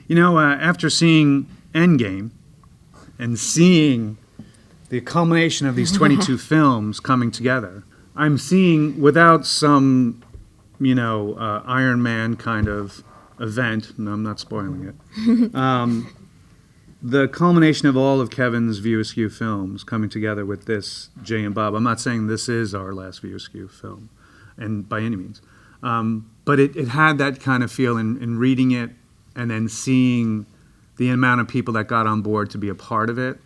You know, after seeing Endgame and seeing the culmination of these 22 films coming together, I'm seeing, without some, Iron Man kind of event, no, I'm not spoiling it, the culmination of all of Kevin's View Askew films coming together with this Jay and Bob. I'm not saying this is our last View Askew film, and by any means. But it had that kind of feel in reading it and then seeing the amount of people that got on board to be a part of it.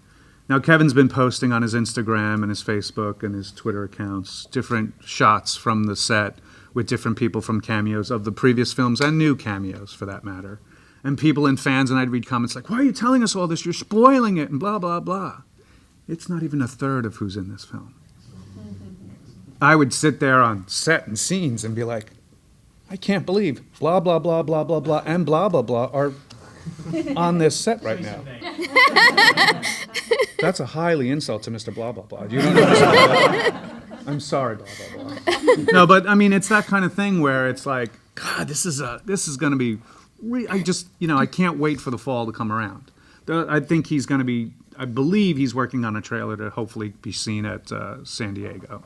Now, Kevin's been posting on his Instagram and his Facebook and his Twitter accounts different shots from the set with different people from cameos of the previous films and new cameos, for that matter. And people and fans, and I'd read comments like, why are you telling us all this? You're spoiling it, and blah, blah, blah. It's not even a third of who's in this film. I would sit there on set and scenes and be like, I can't believe blah, blah, blah, blah, blah, blah, and blah, blah, blah are on this set right now. That's a highly insult to Mr. Blah, blah, blah. You don't understand. I'm sorry, blah, blah, blah. No, but I mean, it's that kind of thing where it's like, God, this is going to be, I can't wait for the fall to come around. I think he's going to be, I believe he's working on a trailer to hopefully be seen at San Diego.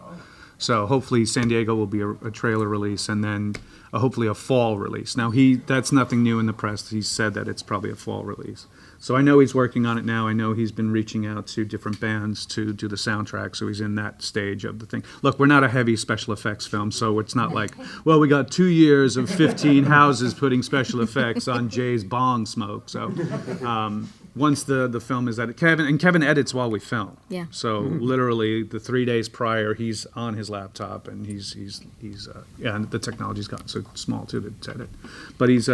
So hopefully San Diego will be a trailer release and then hopefully a fall release. Now that's nothing new in the press. He said that it's probably a fall release. So I know he's working on it now. I know he's been reaching out to different bands to do the soundtrack. So he's in that stage of the thing. Look, we're not a heavy special effects film, so it's not like, well, we got 2 years of 15 houses putting special effects on Jay's bong smoke. So once the film is edited, Kevin edits while we film. Yeah. So literally the 3 days prior, he's on his laptop and he's and the technology's gotten so small too to edit, but he's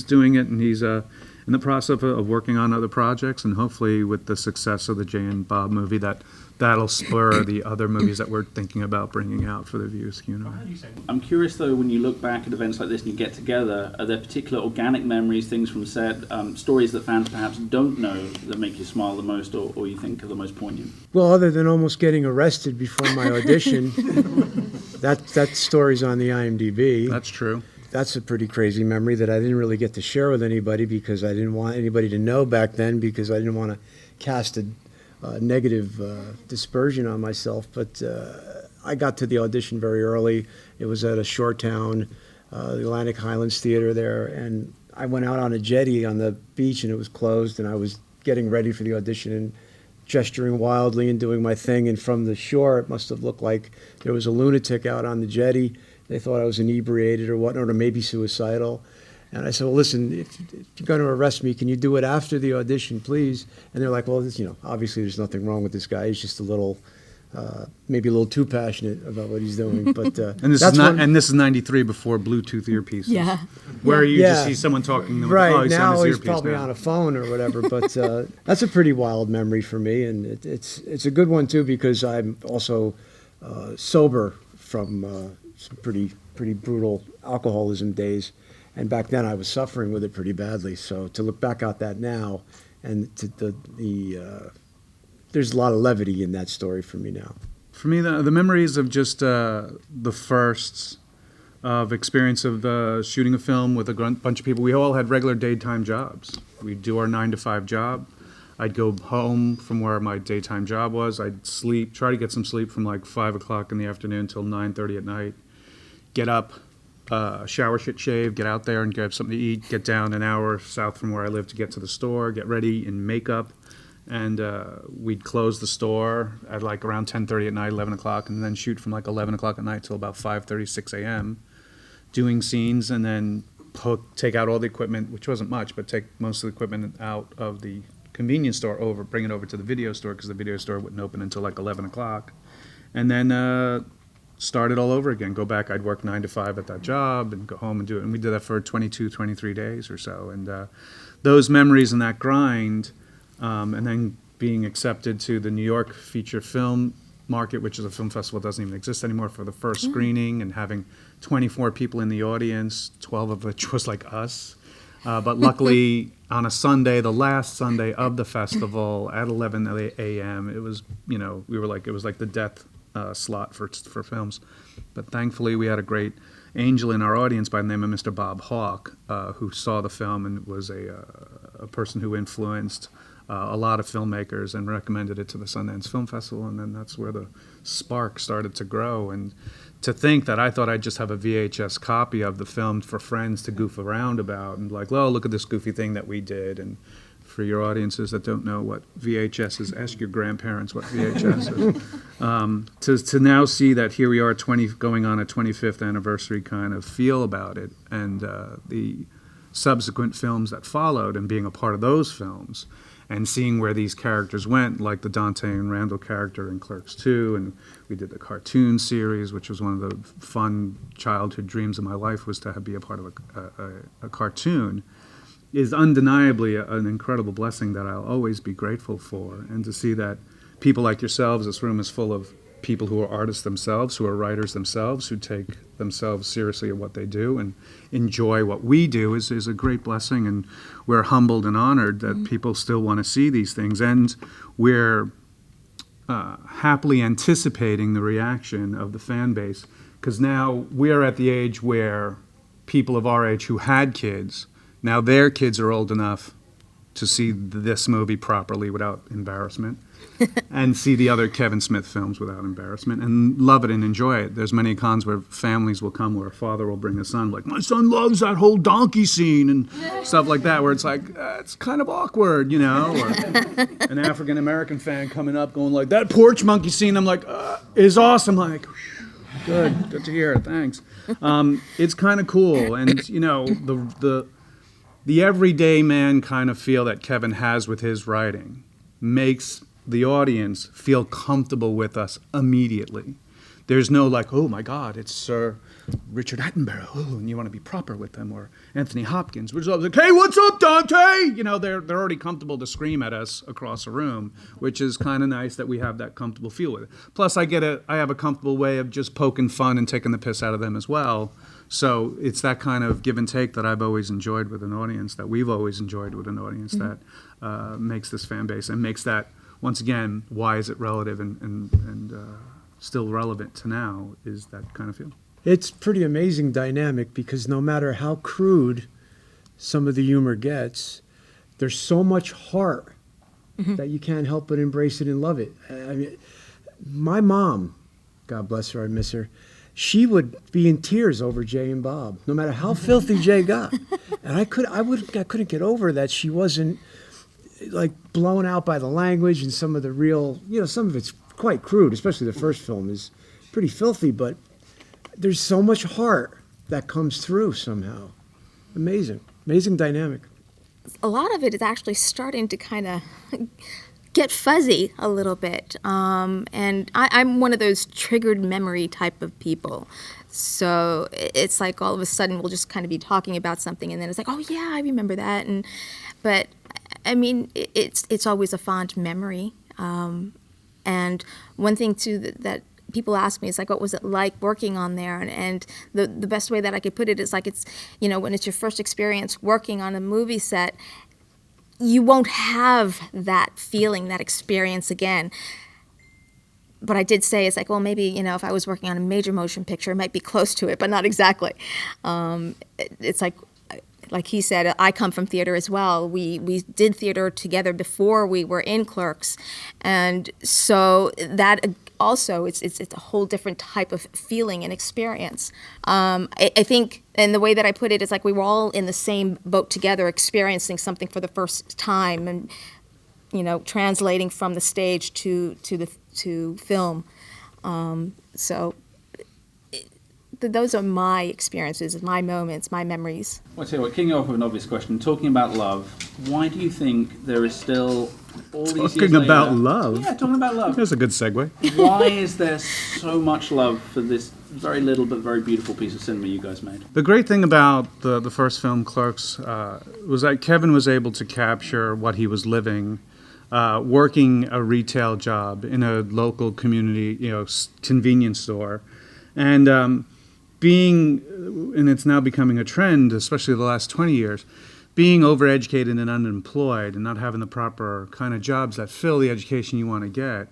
doing it, and he's in the process of working on other projects, and hopefully with the success of the Jay and Bob movie, that'll spur the other movies that we're thinking about bringing out for the View Askew. I'm curious though, when you look back at events like this and you get together, are there particular organic memories, things from set, stories that fans perhaps don't know that make you smile the most, or you think are the most poignant? Well, other than almost getting arrested before my audition, that story's on the IMDb. That's true. That's a pretty crazy memory that I didn't really get to share with anybody because I didn't want anybody to know back then, because I didn't want to cast a negative dispersion on myself. But I got to the audition very early. It was at a shore town, the Atlantic Highlands Theater there, and I went out on a jetty on the beach and it was closed, and I was getting ready for the audition and gesturing wildly and doing my thing, and from the shore it must have looked like there was a lunatic out on the jetty. They thought I was inebriated or whatnot, or maybe suicidal. And I said, well, listen, if you're going to arrest me, can you do it after the audition, please? And they're like, well, obviously there's nothing wrong with this guy. He's just a little, maybe a little too passionate about what he's doing. But and this is '93 before Bluetooth earpieces. Yeah. Where you just see someone talking. Right, now he's probably on a phone or whatever. But that's a pretty wild memory for me. And it's a good one, too, because I'm also sober from some pretty brutal alcoholism days, and back then I was suffering with it pretty badly. So to look back at that now, and there's a lot of levity in that story for me now. For me, the memories of just the firsts of experience of shooting a film with a bunch of people. We all had regular daytime jobs. We'd do our 9-to-5 job. I'd go home from where my daytime job was. I'd sleep, try to get some sleep from like 5 o'clock in the afternoon till 9:30 at night. Get up, shower, shave, get out there and grab something to eat, get down an hour south from where I live to get to the store, get ready in makeup, and we'd close the store at like around 10:30 at night, 11 o'clock, and then shoot from like 11 o'clock at night till about 5:30, 6 a.m., doing scenes, and then take out all the equipment, which wasn't much, but take most of the equipment out of the convenience store bring it over to the video store, because the video store wouldn't open until like 11 o'clock, and then start it all over again. Go back, I'd work 9 to 5 at that job and go home and do it. And we did that for 22, 23 days or so. And those memories and that grind, and then being accepted to the New York feature film market, which is a film festival that doesn't even exist anymore, for the first screening, and having 24 people in the audience, 12 of which was like us. But luckily, on a Sunday, the last Sunday of the festival at 11 a.m., it was, it was like the death slot for films. But thankfully we had a great angel in our audience by the name of Mr. Bob Hawke, who saw the film and was a a person who influenced a lot of filmmakers and recommended it to the Sundance Film Festival, and then that's where the spark started to grow. And to think that I thought I'd just have a VHS copy of the film for friends to goof around about, and like, well, look at this goofy thing that we did. And for your audiences that don't know what VHS is, ask your grandparents what VHS is. To now see that here we are going on a 25th anniversary kind of feel about it, and the subsequent films that followed, and being a part of those films, and seeing where these characters went, like the Dante and Randall character in Clerks II, and we did the cartoon series, which was one of the fun childhood dreams of my life, was to be a part of a cartoon, is undeniably an incredible blessing that I'll always be grateful for. And to see that people like yourselves, this room is full of people who are artists themselves, who are writers themselves, who take themselves seriously at what they do and enjoy what we do is a great blessing. And we're humbled and honored that people still want to see these things. And we're happily anticipating the reaction of the fan base, because now we're at the age where people of our age who had kids, now their kids are old enough to see this movie properly without embarrassment and see the other Kevin Smith films without embarrassment and love it and enjoy it. There's many cons where families will come where a father will bring a son, like, my son loves that whole donkey scene and stuff like that, where it's like, it's kind of awkward, you know? Or an African-American fan coming up going like, that porch monkey scene, I'm like, is awesome. Like, good to hear, thanks. It's kind of cool. And, you know, the everyday man kind of feel that Kevin has with his writing makes the audience feel comfortable with us immediately. There's no like, oh my God, it's Sir Richard Attenborough, oh, and you want to be proper with them, or Anthony Hopkins, which is like, hey, what's up, Dante? You know, they're already comfortable to scream at us across a room, which is kind of nice that we have that comfortable feel with it. Plus, I have a comfortable way of just poking fun and taking the piss out of them as well. So it's that kind of give and take that I've always enjoyed with an audience, that we've always enjoyed with an audience, that makes this fan base and makes that, once again, why is it relative and still relevant to now, is that kind of feel. It's pretty amazing dynamic, because no matter how crude some of the humor gets, there's so much heart that you can't help but embrace it and love it. I mean, my mom, God bless her, I miss her, she would be in tears over Jay and Bob, no matter how filthy Jay got. And I couldn't get over that she wasn't like blown out by the language and some of the real, you know, some of it's quite crude, especially the first film is pretty filthy, but there's so much heart that comes through somehow. Amazing dynamic. A lot of it is actually starting to kind of get fuzzy a little bit. And I'm one of those triggered memory type of people. So it's like all of a sudden we'll just kind of be talking about something and then it's like, oh yeah, I remember that. But I mean, it's always a fond memory. And one thing too that people ask me is like, what was it like working on there? And the best way that I could put it is like, it's, you know, when it's your first experience working on a movie set, you won't have that feeling, that experience again. But I did say, it's like, well, maybe, you know, if I was working on a major motion picture, it might be close to it, but not exactly. It's like he said, I come from theater as well. We did theater together before we were in Clerks. And so that also, it's a whole different type of feeling and experience. I think, and the way that I put it is like we were all in the same boat together, experiencing something for the first time, and you know, translating from the stage to film. So those are my experiences, my moments, my memories. Well, I tell you what, kicking off with an obvious question, talking about love, why do you think there is still all these years Talking about later, love? Yeah, talking about love. That's a good segue. Why is there so much love for this very little but very beautiful piece of cinema you guys made? The great thing about the first film, Clerks, was that Kevin was able to capture what he was living, working a retail job in a local community, you know, convenience store, and being, and it's now becoming a trend, especially the last 20 years, being overeducated and unemployed and not having the proper kind of jobs that fill the education you want to get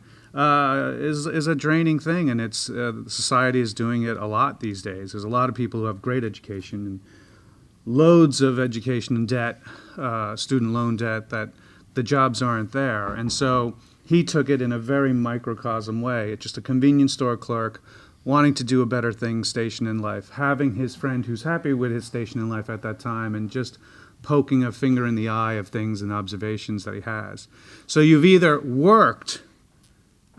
is a draining thing, and it's society is doing it a lot these days. There's a lot of people who have great education and loads of education and debt, student loan debt, that the jobs aren't there. And so he took it in a very microcosm way, just a convenience store clerk, wanting to do a better thing, station in life, having his friend who's happy with his station in life at that time, and just poking a finger in the eye of things and observations that he has. So you've either worked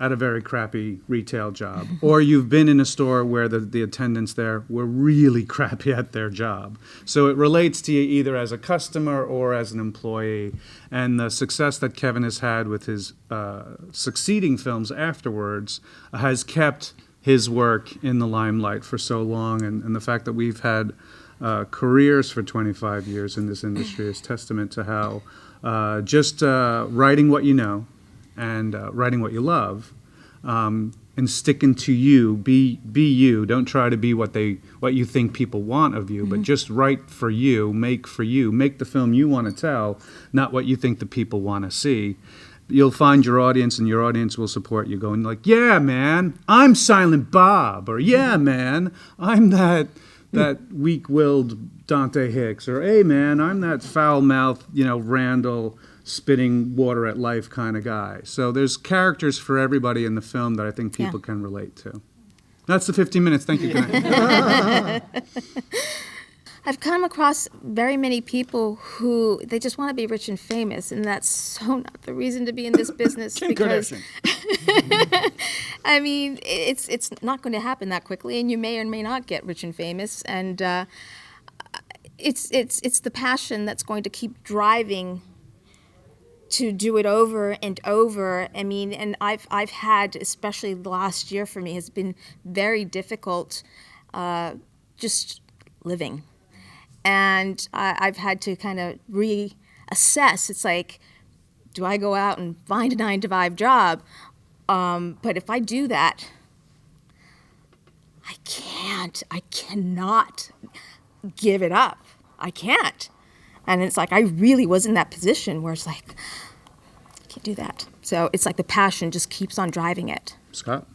at a very crappy retail job, or you've been in a store where the attendants there were really crappy at their job. So it relates to you either as a customer or as an employee. And the success that Kevin has had with his succeeding films afterwards has kept his work in the limelight for so long. And the fact that we've had careers for 25 years in this industry is testament to how just writing what you know and writing what you love, and sticking to you, be you. Don't try to be what you think people want of you, but just write for you, make the film you want to tell, not what you think the people want to see. You'll find your audience, and your audience will support you, going like, "Yeah, man, I'm Silent Bob," or "Yeah, man, I'm that weak-willed Dante Hicks," or "Hey, man, I'm that foul-mouthed, Randall spitting water at life kind of guy." So there's characters for everybody in the film that I think people can relate to. That's the 15 minutes. Thank you. I've come across very many people who they just want to be rich and famous, and that's so not the reason to be in this business. Because I mean, it's not going to happen that quickly, and you may or may not get rich and famous. And it's the passion that's going to keep driving to do it over and over. I mean, and I've had, especially the last year for me, has been very difficult, just living. And I've had to kind of reassess. It's like, do I go out and find a 9-to-5 job? But if I do that, I cannot give it up. I can't. And it's like, I really was in that position where it's like, I can't do that. So it's like the passion just keeps on driving it. Scott?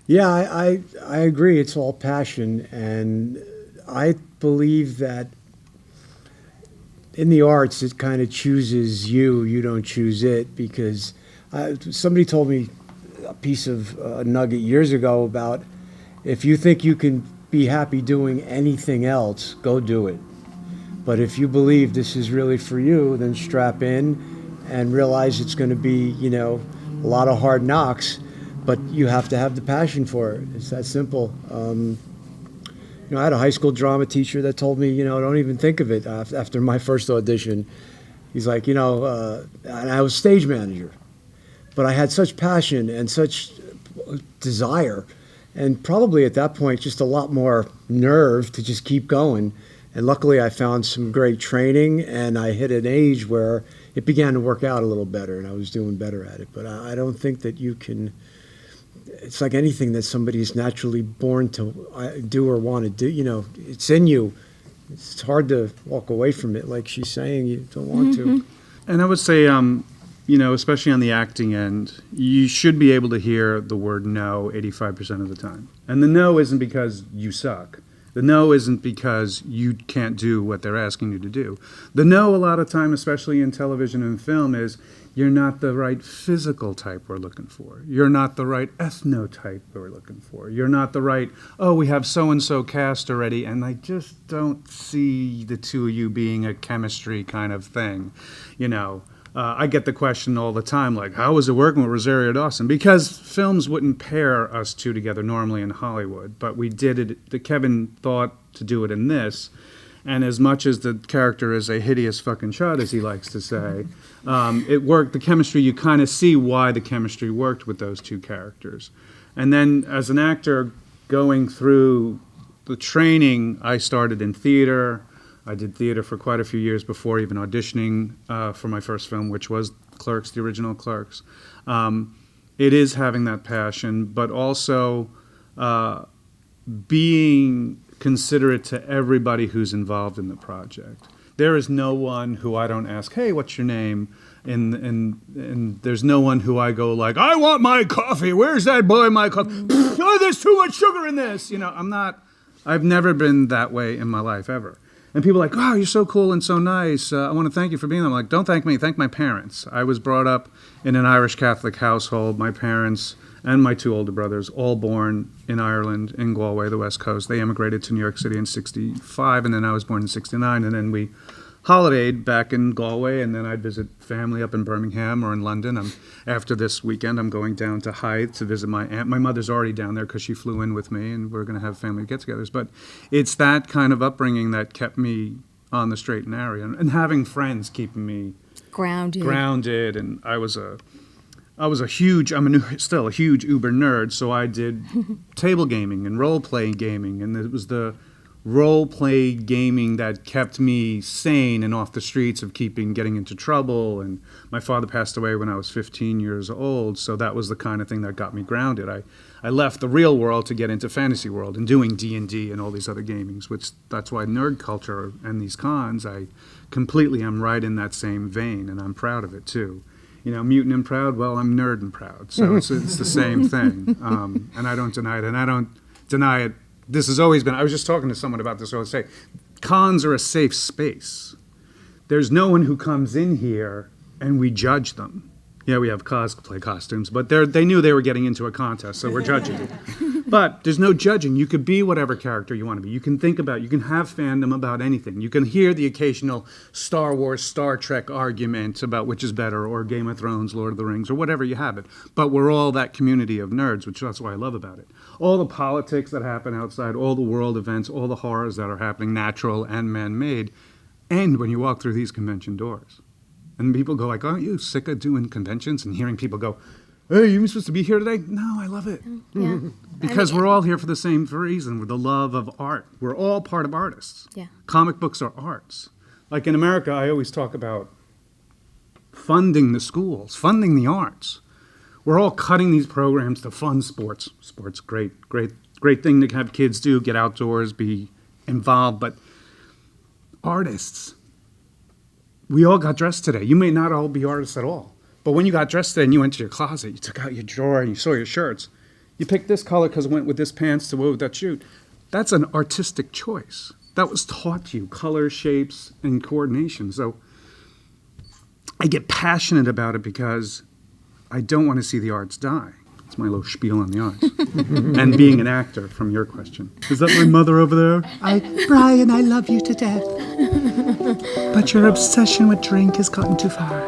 Yeah, I agree. It's all passion. And I believe that in the arts, it kind of chooses you. You don't choose it, because somebody told me a piece of nugget years ago about, if you think you can be happy doing anything else, go do it. But if you believe this is really for you, then strap in and realize it's going to be, a lot of hard knocks, but you have to have the passion for it. It's that simple. I had a high school drama teacher that told me, don't even think of it after my first audition. He's like, and I was stage manager, but I had such passion and such desire, and probably at that point just a lot more nerve to just keep going. And luckily I found some great training, and I hit an age where it began to work out a little better, and I was doing better at it. But I don't think that you can. It's like anything that somebody is naturally born to do or want to do. It's in you. It's hard to walk away from it. Like she's saying, you don't want to. And I would say, especially on the acting end, you should be able to hear the word no 85% of the time. And the no isn't because you suck. The no isn't because you can't do what they're asking you to do. The no, a lot of time, especially in television and film, is you're not the right physical type we're looking for. You're not the right ethnotype we're looking for. You're not the right, we have so-and-so cast already, and I just don't see the two of you being a chemistry kind of thing. I get the question all the time, like, how was it working with Rosario Dawson? Because films wouldn't pair us two together normally in Hollywood, but we did it. Kevin thought to do it in this, and as much as the character is a hideous fucking chud, as he likes to say, it worked. The chemistry, you kind of see why the chemistry worked with those two characters. And then as an actor going through the training, I started in theater. I did theater for quite a few years before even auditioning for my first film, which was Clerks, the original Clerks. It is having that passion, but also being considerate to everybody who's involved in the project. There is no one who I don't ask, hey, what's your name? And there's no one who I go like, I want my coffee. Where's that boy, my coffee? Oh, there's too much sugar in this. I've never been that way in my life ever. And people are like, oh, you're so cool and so nice. I want to thank you for being there. I'm like, don't thank me, thank my parents. I was brought up in an Irish Catholic household. My parents and my 2 older brothers, all born in Ireland, in Galway, the West Coast. They immigrated to New York City in 65, and then I was born in 69, and then we holidayed back in Galway, and then I'd visit family up in Birmingham or in London. After this weekend, I'm going down to Hythe to visit my aunt. My mother's already down there because she flew in with me, and we're going to have family get-togethers. But it's that kind of upbringing that kept me on the straight and narrow, and having friends keeping me grounded. And I'm still a huge Uber nerd, so I did table gaming and role-playing gaming, and it was the role-play gaming that kept me sane and off the streets of getting into trouble. And my father passed away when I was 15 years old, so that was the kind of thing that got me grounded. I left the real world to get into fantasy world and doing D&D and all these other gamings, which that's why nerd culture and these cons, I completely am right in that same vein, and I'm proud of it too. Mutant and proud, well, I'm nerd and proud, so it's the same thing. And I don't deny it, and I don't deny it. This has always been, I was just talking to someone about this earlier, cons are a safe space. There's no one who comes in here and we judge them. Yeah, we have cosplay costumes, but they knew they were getting into a contest, so we're judging them. But there's no judging. You could be whatever character you want to be. You can think about, you can have fandom about anything. You can hear the occasional Star Wars, Star Trek argument about which is better, or Game of Thrones, Lord of the Rings, or whatever you have it. But we're all that community of nerds, which that's what I love about it. All the politics that happen outside, all the world events, all the horrors that are happening, natural and man-made, end when you walk through these convention doors. And people go like, aren't you sick of doing conventions and hearing people go, hey, you supposed to be here today? No, I love it. Yeah. Because we're all here for the same reason, with the love of art. We're all part of artists. Yeah. Comic books are arts. Like in America, I always talk about funding the schools, funding the arts. We're all cutting these programs to fund sports. Sports, great thing to have kids do, get outdoors, be involved. But artists, we all got dressed today. You may not all be artists at all. But when you got dressed today and you went to your closet, you took out your drawer and you saw your shirts. You picked this color because it went with this pants to go with that shoot. That's an artistic choice. That was taught to you, color, shapes, and coordination. So I get passionate about it because I don't want to see the arts die. That's my little spiel on the arts. And being an actor, from your question. Is that my mother over there? Brian, I love you to death. But your obsession with drink has gotten too far.